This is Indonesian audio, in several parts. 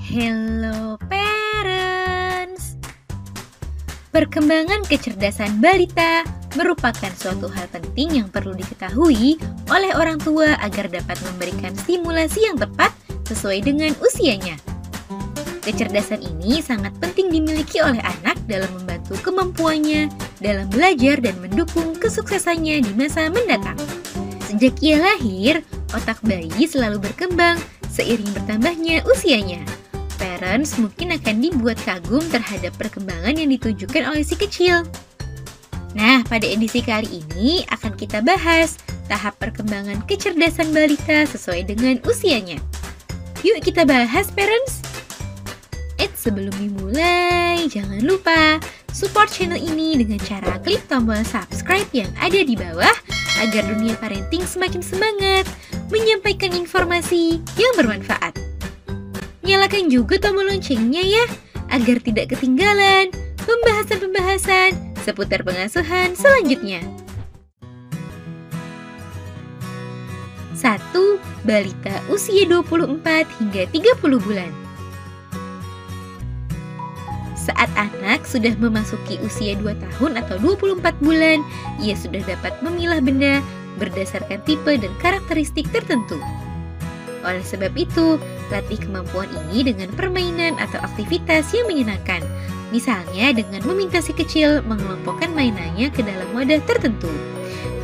Hello parents. Perkembangan kecerdasan balita merupakan suatu hal penting yang perlu diketahui oleh orang tua agar dapat memberikan stimulasi yang tepat sesuai dengan usianya. Kecerdasan ini sangat penting dimiliki oleh anak dalam membantu kemampuannya dalam belajar dan mendukung kesuksesannya di masa mendatang. Sejak ia lahir, otak bayi selalu berkembang seiring bertambahnya usianya. Parents mungkin akan dibuat kagum terhadap perkembangan yang ditunjukkan oleh si kecil. Nah, pada edisi kali ini akan kita bahas tahap perkembangan kecerdasan balita sesuai dengan usianya. Yuk kita bahas, parents! Sebelum dimulai, jangan lupa support channel ini dengan cara klik tombol subscribe yang ada di bawah agar dunia parenting semakin semangat menyampaikan informasi yang bermanfaat. Nyalakan juga tombol loncengnya ya, agar tidak ketinggalan pembahasan-pembahasan seputar pengasuhan selanjutnya. 1. Balita usia 24 hingga 30 bulan. Saat anak sudah memasuki usia 2 tahun atau 24 bulan, ia sudah dapat memilah benda berdasarkan tipe dan karakteristik tertentu. Oleh sebab itu, latih kemampuan ini dengan permainan atau aktivitas yang menyenangkan. Misalnya dengan meminta si kecil mengelompokkan mainannya ke dalam wadah tertentu.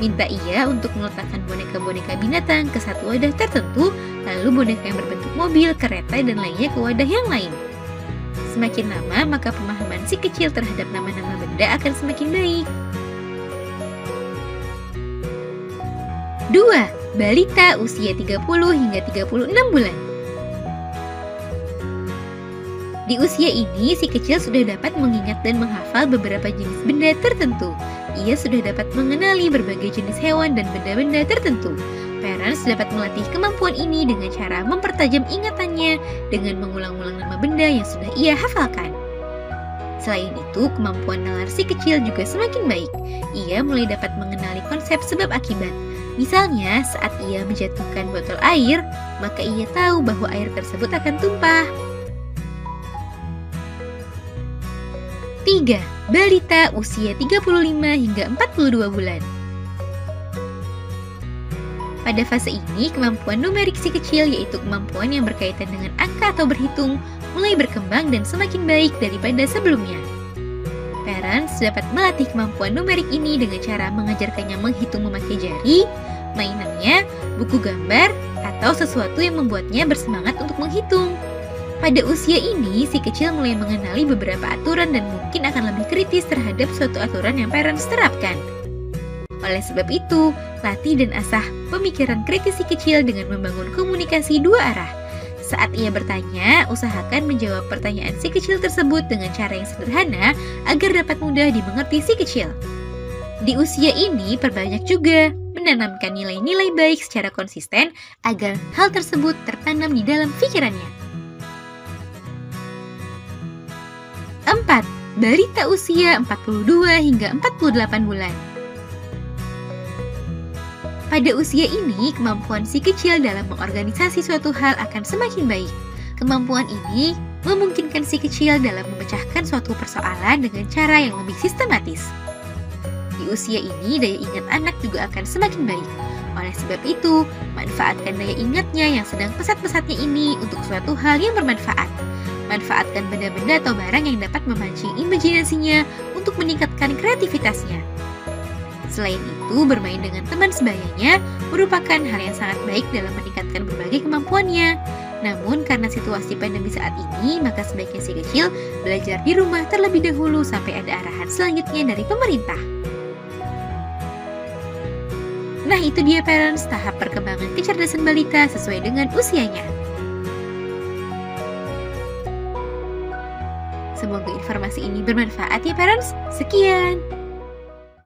Minta ia untuk meletakkan boneka-boneka binatang ke satu wadah tertentu, lalu boneka yang berbentuk mobil, kereta, dan lainnya ke wadah yang lain. Semakin lama, maka pemahaman si kecil terhadap nama-nama benda akan semakin baik. 2. Balita usia 30 hingga 36 bulan. Di usia ini, si kecil sudah dapat mengingat dan menghafal beberapa jenis benda tertentu. Ia sudah dapat mengenali berbagai jenis hewan dan benda-benda tertentu. Parents dapat melatih kemampuan ini dengan cara mempertajam ingatannya dengan mengulang-ulang nama benda yang sudah ia hafalkan. Selain itu, kemampuan nalar si kecil juga semakin baik. Ia mulai dapat mengenali konsep sebab akibat. Misalnya, saat ia menjatuhkan botol air, maka ia tahu bahwa air tersebut akan tumpah. 3. Balita usia 35 hingga 42 bulan. Pada fase ini, kemampuan numerik si kecil, yaitu kemampuan yang berkaitan dengan angka atau berhitung, mulai berkembang dan semakin baik daripada sebelumnya. Parents dapat melatih kemampuan numerik ini dengan cara mengajarkannya menghitung memakai jari, mainannya, buku gambar, atau sesuatu yang membuatnya bersemangat untuk menghitung. Pada usia ini, si kecil mulai mengenali beberapa aturan dan mungkin akan lebih kritis terhadap suatu aturan yang parents terapkan. Oleh sebab itu, latih dan asah pemikiran kritis si kecil dengan membangun komunikasi dua arah. Saat ia bertanya, usahakan menjawab pertanyaan si kecil tersebut dengan cara yang sederhana agar dapat mudah dimengerti si kecil. Di usia ini, perbanyak juga menanamkan nilai-nilai baik secara konsisten agar hal tersebut tertanam di dalam pikirannya. 4. Balita usia 42 hingga 48 bulan. Pada usia ini, kemampuan si kecil dalam mengorganisasi suatu hal akan semakin baik. Kemampuan ini memungkinkan si kecil dalam memecahkan suatu persoalan dengan cara yang lebih sistematis. Di usia ini, daya ingat anak juga akan semakin baik. Oleh sebab itu, manfaatkan daya ingatnya yang sedang pesat-pesatnya ini untuk suatu hal yang bermanfaat. Manfaatkan benda-benda atau barang yang dapat memancing imajinasinya untuk meningkatkan kreativitasnya. Selain itu, bermain dengan teman sebayanya merupakan hal yang sangat baik dalam meningkatkan berbagai kemampuannya. Namun, karena situasi pandemi saat ini, maka sebaiknya si kecil belajar di rumah terlebih dahulu sampai ada arahan selanjutnya dari pemerintah. Nah, itu dia parents, tahap perkembangan kecerdasan balita sesuai dengan usianya. Semoga informasi ini bermanfaat ya parents. Sekian.